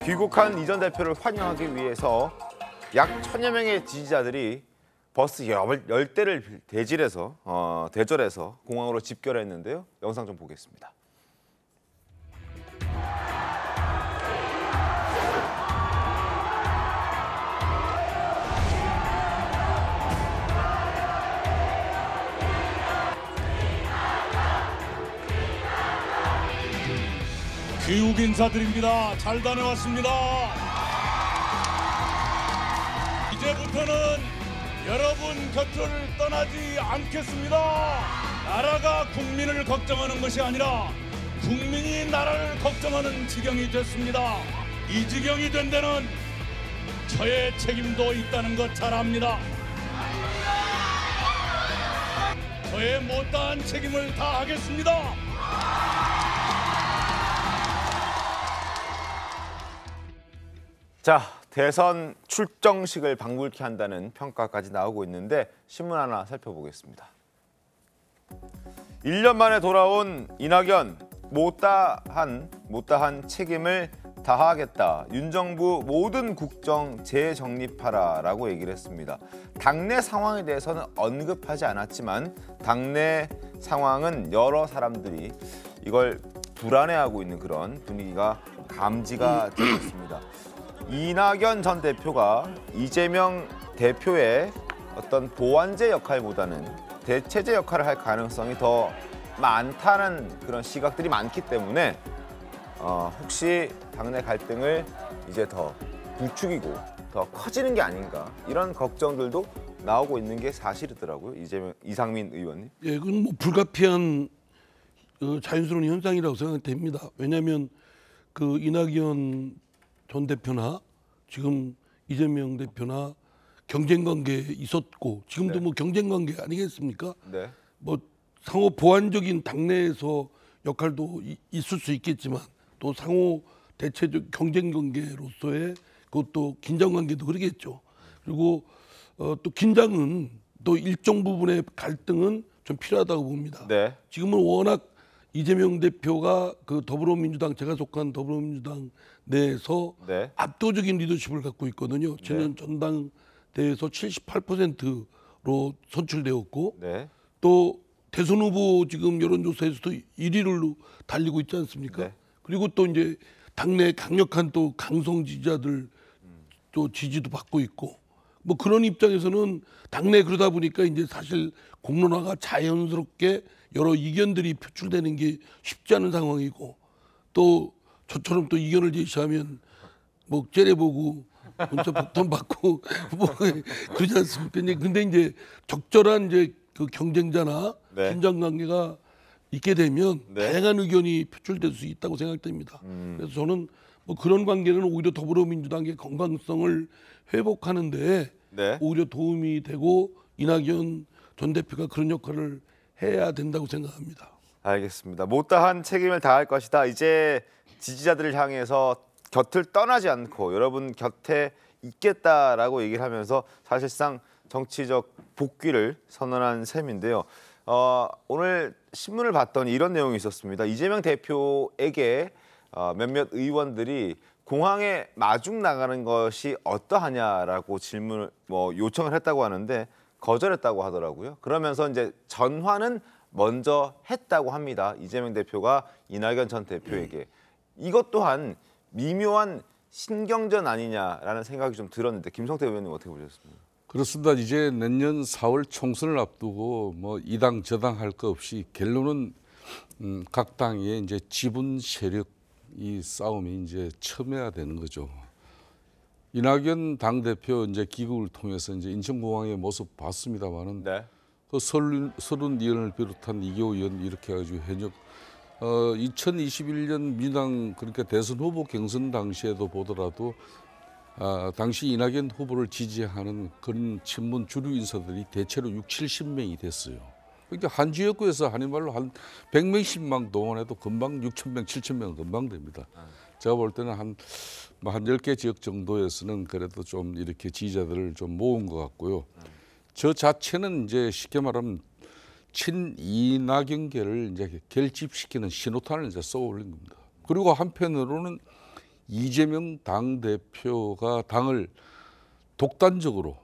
귀국한 이 전 대표를 환영하기 위해서 약 1000여 명의 지지자들이 버스 10대를 대절해서 공항으로 집결했는데요. 영상 좀 보겠습니다. 귀국 인사드립니다. 잘 다녀왔습니다. 이제부터는 여러분 곁을 떠나지 않겠습니다. 나라가 국민을 걱정하는 것이 아니라 국민이 나라를 걱정하는 지경이 됐습니다. 이 지경이 된 데는 저의 책임도 있다는 것 잘 압니다. 저의 못다한 책임을 다하겠습니다. 자, 대선 출정식을 방불케 한다는 평가까지 나오고 있는데 신문 하나 살펴보겠습니다. 1년 만에 돌아온 이낙연, 못다한 책임을 다하겠다. 윤 정부 모든 국정 재정립하라라고 얘기를 했습니다. 당내 상황에 대해서는 언급하지 않았지만 당내 상황은 여러 사람들이 이걸 불안해하고 있는 그런 분위기가 감지가 되고 있습니다. 이낙연 전 대표가 이재명 대표의 어떤 보완제 역할보다는 대체제 역할을 할 가능성이 더 많다는 그런 시각들이 많기 때문에 혹시 당내 갈등을 이제 더 부추기고 더 커지는 게 아닌가 이런 걱정들도 나오고 있는 게 사실이더라고요. 이상민 의원님. 예, 그건 뭐 불가피한 자연스러운 현상이라고 생각됩니다. 왜냐하면 그 이낙연 전 대표나 지금 이재명 대표나 경쟁 관계에 있었고 지금도 뭐 경쟁 관계 아니겠습니까? 네. 뭐 상호 보완적인 당내에서 역할도 있을 수 있겠지만 또 상호 대체적 경쟁 관계로서의 그것도 긴장 관계도 그러겠죠. 그리고 또 긴장은 또 일정 부분의 갈등은 좀 필요하다고 봅니다. 네. 지금은 워낙 이재명 대표가 그 더불어민주당 제가 속한 더불어민주당 내에서 네. 압도적인 리더십을 갖고 있거든요. 지난 전당대회에서 78%로 선출되었고 네. 또 대선 후보 지금 여론조사에서도 1위를 달리고 있지 않습니까? 네. 그리고 또 이제 당내 강력한 또 강성 지지자들 또 지지도 받고 있고 뭐 그런 입장에서는 당내 그러다 보니까 이제 사실 공론화가 자연스럽게 여러 이견들이 표출되는 게 쉽지 않은 상황이고 또 저처럼 또 이견을 제시하면 뭐 째려보고 문자 폭탄 받고 뭐 그러지 않습니까? 근데 이제 적절한 이제 그 경쟁자나 네. 긴장 관계가 있게 되면 네. 다양한 의견이 표출될 수 있다고 생각됩니다. 그래서 저는 뭐 그런 관계는 오히려 더불어민주당의 건강성을 회복하는데 네. 오히려 도움이 되고 이낙연 전 대표가 그런 역할을 해야 된다고 생각합니다. 알겠습니다. 못다한 책임을 다할 것이다. 이제 지지자들을 향해서 곁을 떠나지 않고 여러분 곁에 있겠다라고 얘기를 하면서 사실상 정치적 복귀를 선언한 셈인데요. 오늘 신문을 봤더니 이런 내용이 있었습니다. 이재명 대표에게 몇몇 의원들이 공항에 마중 나가는 것이 어떠하냐라고 질문을 요청을 했다고 하는데 거절했다고 하더라고요. 그러면서 이제 전화는 먼저 했다고 합니다. 이재명 대표가 이낙연 전 대표에게. 이것 또한 미묘한 신경전 아니냐라는 생각이 좀 들었는데 김성태 의원님 어떻게 보셨습니까? 그렇습니다. 이제 내년 4월 총선을 앞두고 뭐 이당 저당 할 거 없이 결론은 각 당의 이제 지분 세력 이 싸움이 이제 첨예화 되는 거죠. 이낙연 당 대표 이제 귀국을 통해서 이제 인천공항의 모습 봤습니다만은 네. 그 서른 의원을 비롯한 이교우 의원 이렇게 해가지고 현역 2021년 민주당 그러니까 대선 후보 경선 당시에도 보더라도 당시 이낙연 후보를 지지하는 그런 친문 주류 인사들이 대체로 60-70명이 됐어요. 그러니까 한 지역구에서 한인 말로 한 100명씩만 동원해도 금방 6,000명, 7,000명 금방 됩니다. 제가 볼 때는 한 10개 지역 정도에서는 그래도 좀 이렇게 지지자들을 좀 모은 것 같고요. 저 자체는 이제 쉽게 말하면 친이낙연계를 이제 결집시키는 신호탄을 이제 쏘아 올린 겁니다. 그리고 한편으로는 이재명 당대표가 당을 독단적으로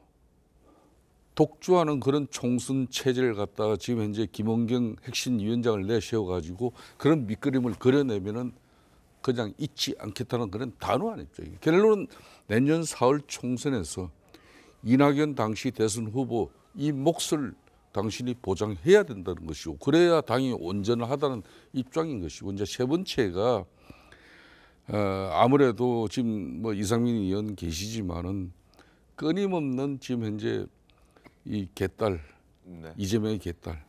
독주하는 그런 총선 체제를 갖다가 지금 현재 김원경 핵심위원장을 내세워가지고 그런 밑그림을 그려내면은 그냥 잊지 않겠다는 그런 단호한 입장이에요. 결론은 내년 4월 총선에서 이낙연 당시 대선 후보 이 몫을 당신이 보장해야 된다는 것이고 그래야 당이 온전하다는 입장인 것이고 이제 세 번째가 아무래도 지금 뭐 이상민 의원 계시지만은 끊임없는 지금 현재 이 개딸 네. 이재명의 개딸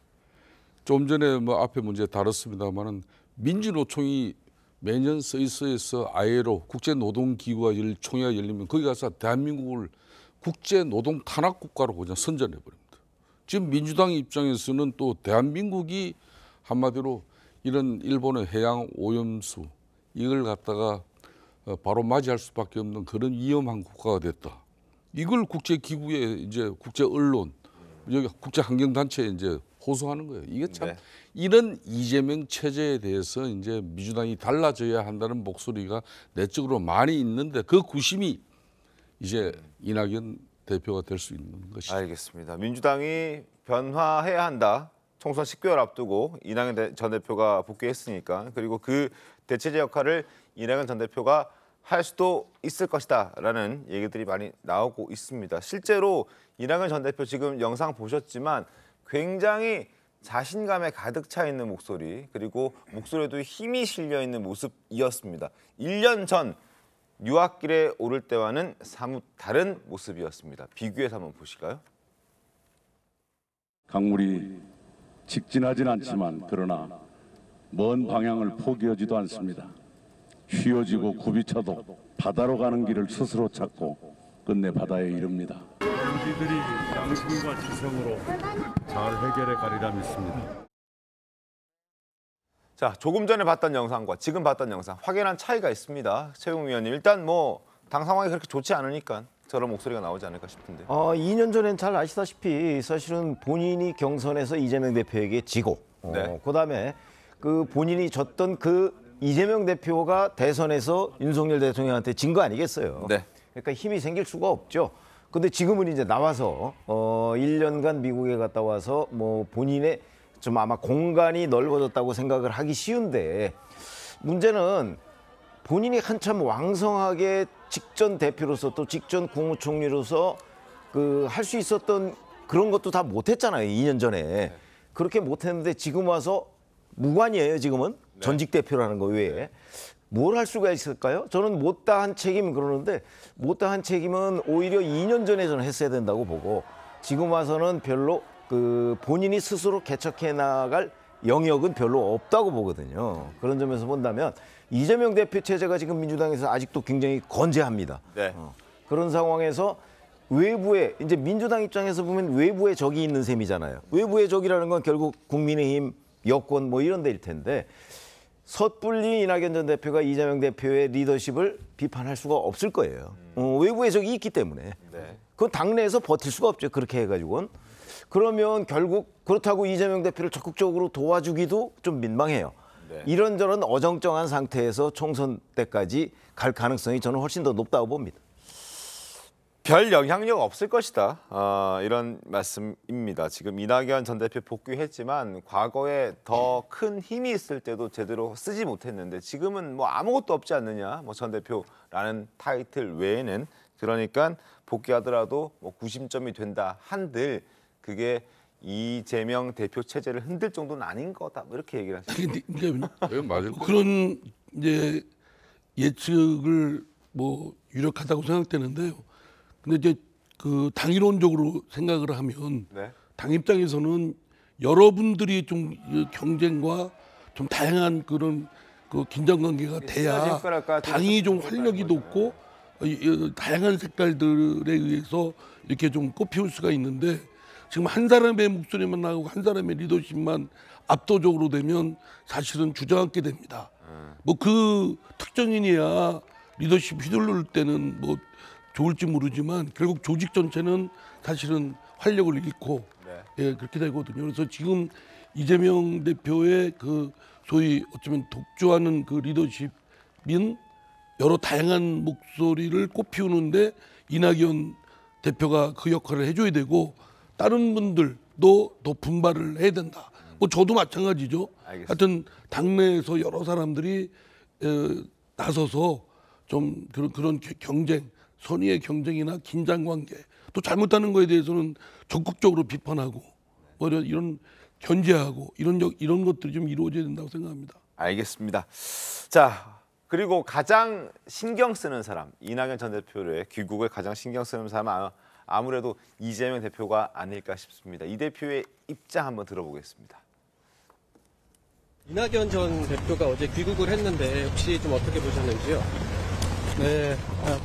좀 전에 뭐 앞에 문제 다뤘습니다만은 민주노총이 매년 스위스에서 ILO 국제노동기구가 총회가 열리면 거기 가서 대한민국을 국제노동 탄압국가로 그냥 선전해 버립니다. 지금 민주당 입장에서는 또 대한민국이 한마디로 이런 일본의 해양 오염수 이걸 갖다가 바로 맞이할 수밖에 없는 그런 위험한 국가가 됐다. 이걸 국제기구에 이제 국제 언론 여기 국제 환경 단체에 이제 호소하는 거예요. 이게 참 네. 이런 이재명 체제에 대해서 이제 민주당이 달라져야 한다는 목소리가 내적으로 많이 있는데 그 구심이 이제 이낙연 대표가 될 수 있는 것이죠. 알겠습니다. 민주당이 변화해야 한다. 총선 10개월 앞두고 이낙연 전 대표가 복귀했으니까 그리고 그 대체제 역할을 이낙연 전 대표가 할 수도 있을 것이다라는 얘기들이 많이 나오고 있습니다. 실제로 이낙연 전 대표 지금 영상 보셨지만 굉장히 자신감에 가득 차 있는 목소리 그리고 목소리에도 힘이 실려 있는 모습이었습니다. 1년 전 유학길에 오를 때와는 사뭇 다른 모습이었습니다. 비교해서 한번 보실까요? 강물이 직진하진 않지만 그러나 먼 방향을 포기하지도 않습니다. 휘어지고 굽이쳐도 바다로 가는 길을 스스로 찾고 끝내 바다에 이릅니다. 우리들이 양심과 지성으로 잘 해결해 가리라 믿습니다. 자, 조금 전에 봤던 영상과 지금 봤던 영상 확연한 차이가 있습니다. 최웅 위원님, 일단 뭐 당 상황이 그렇게 좋지 않으니까 저런 목소리가 나오지 않을까 싶은데. 2년 전엔 잘 아시다시피 사실은 본인이 경선에서 이재명 대표에게 지고 네. 그다음에 그 본인이 졌던 그 이재명 대표가 대선에서 윤석열 대통령한테 진 거 아니겠어요. 네. 그러니까 힘이 생길 수가 없죠. 근데 지금은 이제 나와서 1년간 미국에 갔다 와서 뭐 본인의 좀 아마 공간이 넓어졌다고 생각을 하기 쉬운데 문제는 본인이 한참 왕성하게 직전 대표로서 또 직전 국무총리로서 그 할 수 있었던 그런 것도 다 못했잖아요. 2년 전에. 그렇게 못했는데 지금 와서 무관이에요. 지금은 전직 대표라는 거 외에. 뭘 할 수가 있을까요? 저는 못다한 책임 그러는데 못다한 책임은 오히려 2년 전에 저는 했어야 된다고 보고 지금 와서는 별로 그 본인이 스스로 개척해 나갈 영역은 별로 없다고 보거든요. 그런 점에서 본다면 이재명 대표 체제가 지금 민주당에서 아직도 굉장히 건재합니다. 네. 그런 상황에서 외부에 이제 민주당 입장에서 보면 외부에 적이 있는 셈이잖아요. 외부의 적이라는 건 결국 국민의힘, 여권 뭐 이런 데일 텐데 섣불리 이낙연 전 대표가 이재명 대표의 리더십을 비판할 수가 없을 거예요. 외부의 적이 있기 때문에. 네. 그건 당내에서 버틸 수가 없죠. 그렇게 해가지고는. 그러면 결국 그렇다고 이재명 대표를 적극적으로 도와주기도 좀 민망해요. 네. 이런저런 어정쩡한 상태에서 총선 때까지 갈 가능성이 저는 훨씬 더 높다고 봅니다. 별 영향력 없을 것이다. 이런 말씀입니다. 지금 이낙연 전 대표 복귀했지만 과거에 더 큰 힘이 있을 때도 제대로 쓰지 못했는데 지금은 뭐 아무것도 없지 않느냐. 뭐 전 대표라는 타이틀 외에는 그러니까 복귀하더라도 뭐 구심점이 된다 한들 그게 이재명 대표 체제를 흔들 정도는 아닌 거다. 뭐 이렇게 얘기를 하시죠. 네, 맞을 거예요. 그런 이제 예측을 뭐 유력하다고 생각되는데요. 근데 이제 그 당이론적으로 생각을 하면 네. 당 입장에서는 여러분들이 좀 경쟁과 좀 다양한 그런 그 긴장 관계가 돼야 당이 좀 활력이 돋고 다양한 색깔들에 의해서 이렇게 좀 꽃피울 수가 있는데 지금 한 사람의 목소리만 나오고 한 사람의 리더십만 압도적으로 되면 사실은 주저앉게 됩니다. 뭐 그 특정인이야 리더십 휘둘릴 때는 뭐 좋을지 모르지만 결국 조직 전체는 사실은 활력을 잃고 예, 그렇게 되거든요. 그래서 지금 이재명 대표의 그 소위 어쩌면 독주하는 그 리더십인 여러 다양한 목소리를 꽃피우는데 이낙연 대표가 그 역할을 해줘야 되고 다른 분들도 더 분발을 해야 된다. 뭐 저도 마찬가지죠. 알겠습니다. 하여튼 당내에서 여러 사람들이 나서서 좀 그런 경쟁, 선의의 경쟁이나 긴장 관계, 또 잘못하는 거에 대해서는 적극적으로 비판하고 뭐 이런 견제하고 이런 것들이 좀 이루어져야 된다고 생각합니다. 알겠습니다. 자, 그리고 가장 신경 쓰는 사람, 이낙연 전 대표의 귀국을 가장 신경 쓰는 사람은 아무래도 이재명 대표가 아닐까 싶습니다. 이 대표의 입장 한번 들어보겠습니다. 이낙연 전 대표가 어제 귀국을 했는데 혹시 좀 어떻게 보셨는지요? 네,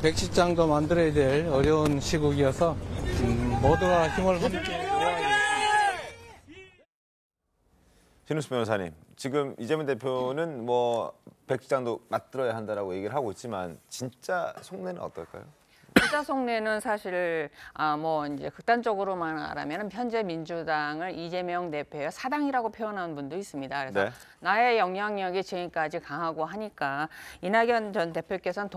백시장도 만들어야 될 어려운 시국이어서 모두가 힘을 함께 신우수 변호사님, 지금 이재명 대표는 뭐 백지장도 맞들어야 한다라고 얘기를 하고 있지만 진짜 속내는 어떨까요? 진짜 속내는 사실 뭐 이제 극단적으로만 말하면 현재 민주당을 이재명 대표의 사당이라고 표현하는 분도 있습니다. 그래서 네. 나의 영향력이 지금까지 강하고 하니까 이낙연 전 대표께서는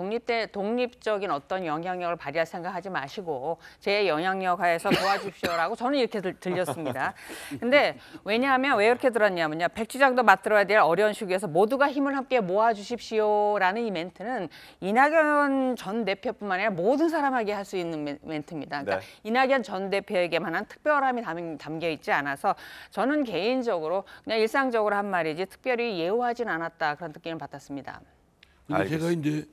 독립적인 어떤 영향력을 발휘할 생각하지 마시고 제 영향력 하에서 도와주십시오라고 저는 이렇게 들렸습니다. 근데 왜냐하면 왜 이렇게 들었냐면요. 백지장도 맞들어야 될 어려운 시기에서 모두가 힘을 함께 모아주십시오라는 이 멘트는 이낙연 전 대표뿐만 아니라 모든 사람에게 할 수 있는 멘트입니다. 그러니까 네. 이낙연 전 대표에게만 한 특별함이 담겨 있지 않아서 저는 개인적으로 그냥 일상적으로 한 말이지 특별히 예우하진 않았다 그런 느낌을 받았습니다. 근데 제가 이제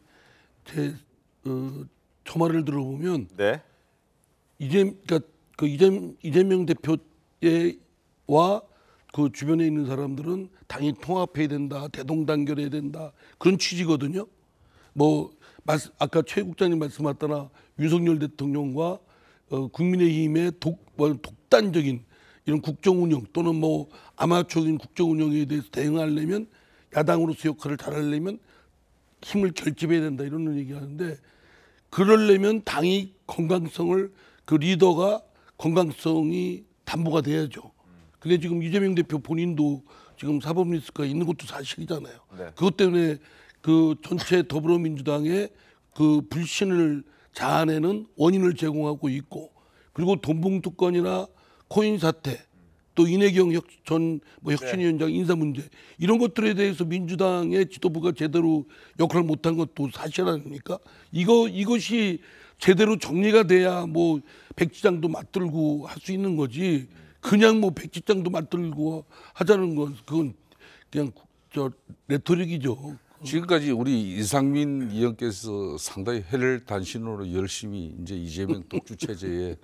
저 말을 들어보면 네. 이재명 대표와 그 주변에 있는 사람들은 당이 통합해야 된다, 대동단결해야 된다 그런 취지거든요. 뭐 아까 최 국장님 말씀하셨다나 윤석열 대통령과 국민의힘의 독단적인 이런 국정 운영 또는 뭐 아마추어적인 국정 운영에 대해서 대응하려면 야당으로서 역할을 잘하려면 힘을 결집해야 된다 이런 얘기하는데 그러려면 당이 건강성을 그 리더가 건강성이 담보가 돼야죠. 근데 지금 이재명 대표 본인도 지금 사법 리스크가 있는 것도 사실이잖아요. 네. 그것 때문에 그 전체 더불어민주당의 그 불신을 자아내는 원인을 제공하고 있고 그리고 돈봉투 건이나 코인 사태 또 이내경 전 혁신위원장 인사 문제 이런 것들에 대해서 민주당의 지도부가 제대로 역할을 못한 것도 사실 아닙니까? 이것이 제대로 정리가 돼야 뭐 백지장도 맞들고 할 수 있는 거지 그냥 뭐 백지장도 맞들고 하자는 건 그건 그냥 레토릭이죠. 지금까지 우리 이상민 의원께서 상당히 해를 단신으로 열심히 이제 이재명 독주 체제에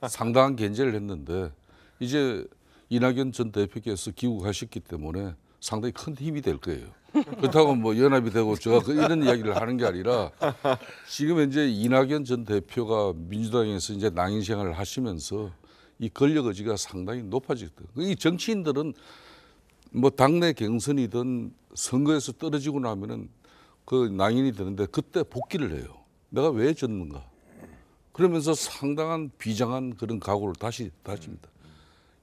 상당한 견제를 했는데 이제 이낙연 전 대표께서 귀국하셨기 때문에 상당히 큰 힘이 될 거예요. 그렇다고 뭐 연합이 되고 제가 이런 이야기를 하는 게 아니라 지금 현재 이낙연 전 대표가 민주당에서 이제 낭인 생활을 하시면서 이 권력 의지가 상당히 높아졌다. 이 정치인들은 뭐 당내 경선이든 선거에서 떨어지고 나면은 그 낭인이 되는데 그때 복귀를 해요. 내가 왜 졌는가? 그러면서 상당한 비장한 그런 각오를 다시 다집니다.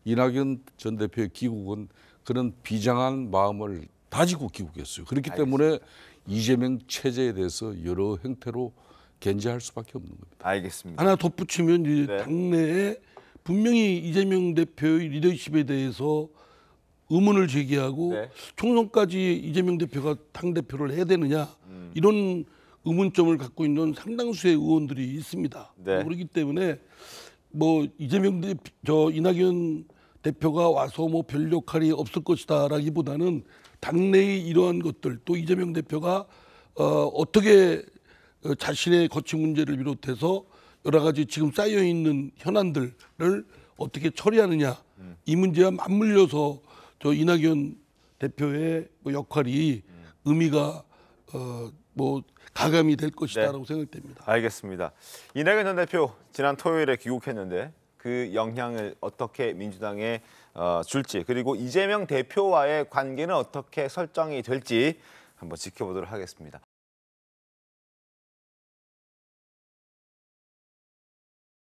이낙연 전 대표의 귀국은 그런 비장한 마음을 다지고 귀국했어요. 그렇기 때문에 이재명 체제에 대해서 여러 형태로 견제할 수밖에 없는 겁니다. 알겠습니다. 하나 덧붙이면 이제 네. 당내에 분명히 이재명 대표의 리더십에 대해서 의문을 제기하고 네. 총선까지 이재명 대표가 당대표를 해야 되느냐 이런 의문점을 갖고 있는 상당수의 의원들이 있습니다. 네. 그렇기 때문에 뭐 이낙연 대표가 와서 뭐 별 역할이 없을 것이다라기보다는 당내의 이러한 것들 또 이재명 대표가 어떻게 자신의 거취 문제를 비롯해서 여러 가지 지금 쌓여 있는 현안들을 어떻게 처리하느냐 이 문제와 맞물려서 저 이낙연 대표의 뭐 역할이 의미가 뭐 가감이 될 것이다라고 생각됩니다. 알겠습니다. 이낙연 전 대표 지난 토요일에 귀국했는데 그 영향을 어떻게 민주당에 줄지 그리고 이재명 대표와의 관계는 어떻게 설정이 될지 한번 지켜보도록 하겠습니다.